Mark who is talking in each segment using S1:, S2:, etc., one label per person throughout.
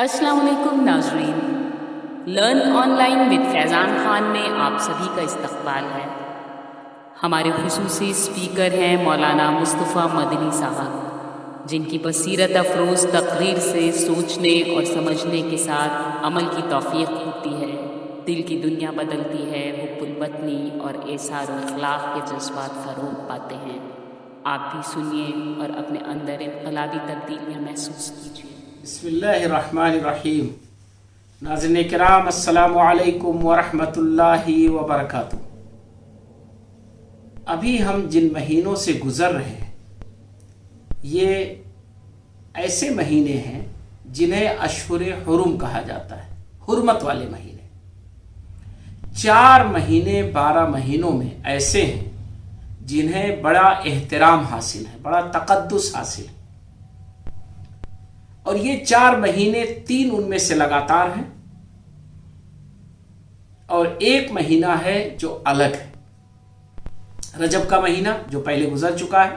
S1: السلام علیکم ناظرین، لرن آن لائن ود فیضان خان میں آپ سبھی کا استقبال ہے۔ ہمارے خصوصی اسپیکر ہیں مولانا مصطفیٰ مدنی صاحب، جن کی بصیرت افروز تقریر سے سوچنے اور سمجھنے کے ساتھ عمل کی توفیق ہوتی ہے، دل کی دنیا بدلتی ہے، حب الوطنی اور ایثار و اخلاق کے جذبات فروغ پاتے ہیں۔ آپ بھی سنیے اور اپنے اندر انقلابی تبدیلیاں محسوس کیجیے۔
S2: بسم اللہ الرحمن الرحیم۔ ناظرین کرام، السلام علیکم ورحمۃ اللہ وبرکاتہ۔ ابھی ہم جن مہینوں سے گزر رہے ہیں یہ ایسے مہینے ہیں جنہیں اشہر حرم کہا جاتا ہے، حرمت والے مہینے۔ 4 مہینے 12 مہینوں میں ایسے ہیں جنہیں بڑا احترام حاصل ہے، بڑا تقدس حاصل ہے، اور یہ 4 مہینے 3 ان میں سے لگاتار ہیں اور 1 مہینہ ہے جو الگ ہے۔ رجب کا مہینہ جو پہلے گزر چکا ہے،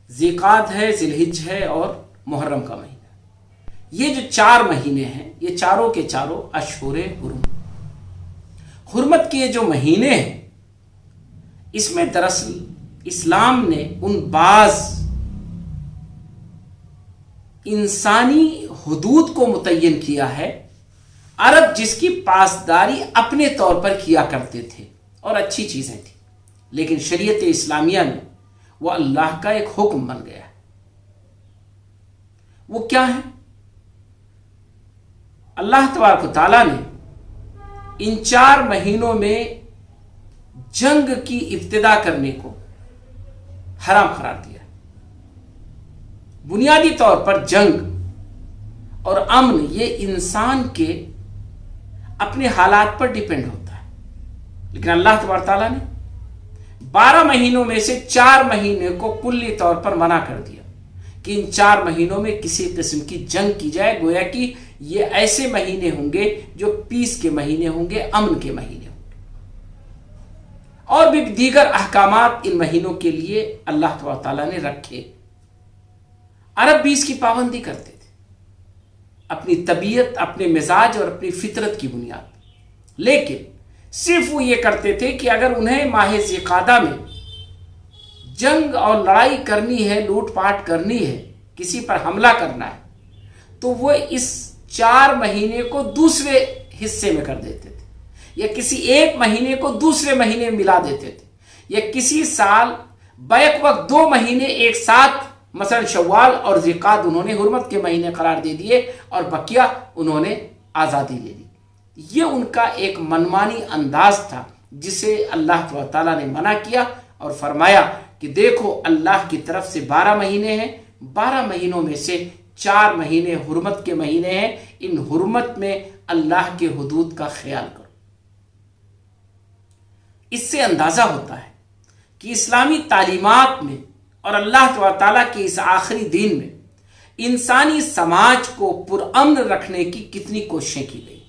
S2: ذیقعد ہے، ذی الحج ہے، اور محرم کا مہینہ۔ یہ جو 4 مہینے ہیں یہ چاروں کے چاروں اشہر حرم، حرمت کے جو مہینے ہیں، اس میں دراصل اسلام نے ان بعض انسانی حدود کو متعین کیا ہے۔ عرب جس کی پاسداری اپنے طور پر کیا کرتے تھے اور اچھی چیزیں تھیں، لیکن شریعت اسلامیہ میں وہ اللہ کا ایک حکم بن گیا ہے۔ وہ کیا ہے؟ اللہ تبارک و تعالیٰ نے ان 4 مہینوں میں جنگ کی ابتدا کرنے کو حرام قرار دیا۔ بنیادی طور پر جنگ اور امن یہ انسان کے اپنے حالات پر ڈیپینڈ ہوتا ہے، لیکن اللہ تبارک تعالیٰ نے 12 مہینوں میں سے 4 مہینے کو کلی طور پر منع کر دیا کہ ان 4 مہینوں میں کسی قسم کی جنگ کی جائے، گویا کہ یہ ایسے مہینے ہوں گے جو پیس کے مہینے ہوں گے، امن کے مہینے ہوں گے، اور بھی دیگر احکامات ان مہینوں کے لیے اللہ تبارک تعالیٰ نے رکھے۔ عرب بھی اس کی پابندی کرتے تھے اپنی طبیعت، اپنے مزاج اور اپنی فطرت کی بنیاد پر، لیکن صرف وہ یہ کرتے تھے کہ اگر انہیں ماہ ذیقعدہ میں جنگ اور لڑائی کرنی ہے، لوٹ پاٹ کرنی ہے، کسی پر حملہ کرنا ہے، تو وہ اس 4 مہینے کو دوسرے حصے میں کر دیتے تھے، یا کسی ایک مہینے کو دوسرے مہینے میں ملا دیتے تھے، یا کسی سال بیک وقت 2 مہینے ایک ساتھ، مثلا شوال اور ذیقعد انہوں نے حرمت کے مہینے قرار دے دیے اور بقیہ انہوں نے آزادی لے لی۔ یہ ان کا ایک منمانی انداز تھا جسے اللہ تعالیٰ نے منع کیا اور فرمایا کہ دیکھو اللہ کی طرف سے 12 مہینے ہیں، 12 مہینوں میں سے 4 مہینے حرمت کے مہینے ہیں، ان حرمت میں اللہ کے حدود کا خیال کرو۔ اس سے اندازہ ہوتا ہے کہ اسلامی تعلیمات میں اور اللہ تعالیٰ کے اس آخری دین میں انسانی سماج کو پرامن رکھنے کی کتنی کوششیں کی گئی،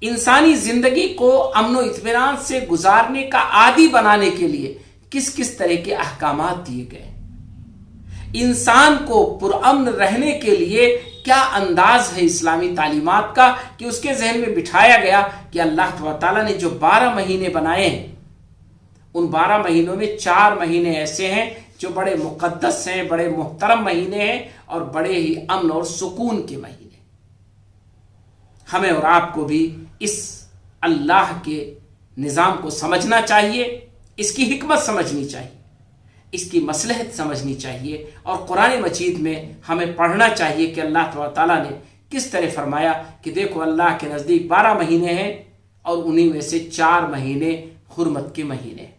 S2: انسانی زندگی کو امن و اطمینان سے گزارنے کا عادی بنانے کے لیے کس کس طرح کے احکامات دیے گئے، انسان کو پرامن رہنے کے لیے کیا انداز ہے اسلامی تعلیمات کا کہ اس کے ذہن میں بٹھایا گیا کہ اللہ تعالیٰ نے جو 12 مہینے بنائے ہیں، ان 12 مہینوں میں 4 مہینے ایسے ہیں جو بڑے مقدس ہیں، بڑے محترم مہینے ہیں اور بڑے ہی امن اور سکون کے مہینے۔ ہمیں اور آپ کو بھی اس اللہ کے نظام کو سمجھنا چاہیے، اس کی حکمت سمجھنی چاہیے، اس کی مصلحت سمجھنی چاہیے، اور قرآن مجید میں ہمیں پڑھنا چاہیے کہ اللہ تعالیٰ نے کس طرح فرمایا کہ دیکھو اللہ کے نزدیک 12 مہینے ہیں اور انہی میں سے 4 مہینے حرمت کے مہینے ہیں۔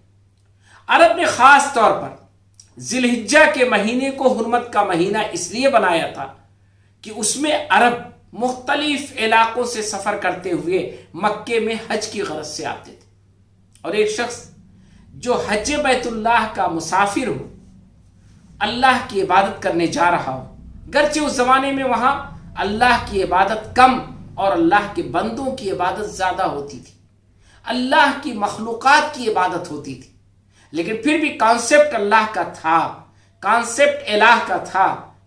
S2: عرب نے خاص طور پر ذی الحجہ کے مہینے کو حرمت کا مہینہ اس لیے بنایا تھا کہ اس میں عرب مختلف علاقوں سے سفر کرتے ہوئے مکے میں حج کی غرض سے آتے تھے، اور ایک شخص جو حج بیت اللہ کا مسافر ہو، اللہ کی عبادت کرنے جا رہا ہو، گرچہ اس زمانے میں وہاں اللہ کی عبادت کم اور اللہ کے بندوں کی عبادت زیادہ ہوتی تھی، اللہ کی مخلوقات کی عبادت ہوتی تھی، لیکن پھر بھی کانسیپٹ اللہ کا تھا، کانسیپٹ الہ کا تھا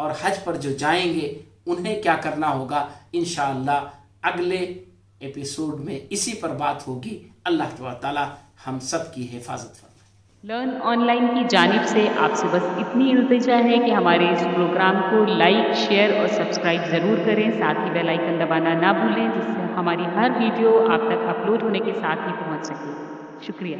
S2: اور حج پر جو جائیں گے انہیں کیا کرنا ہوگا، انشاءاللہ اگلے ایپیسوڈ میں اسی پر بات ہوگی۔ اللہ تبارک تعالیٰ ہم سب کی حفاظت فرمائے۔
S1: لرن آن لائن کی جانب سے آپ سے بس اتنی التجا ہے کہ ہمارے اس پروگرام کو لائک، شیئر اور سبسکرائب ضرور کریں، ساتھ ہی بیل آئیکن دبانا نہ بھولیں، جس سے ہماری ہر ویڈیو آپ تک اپلوڈ ہونے کے ساتھ ہی پہنچ سکے۔ شکریہ۔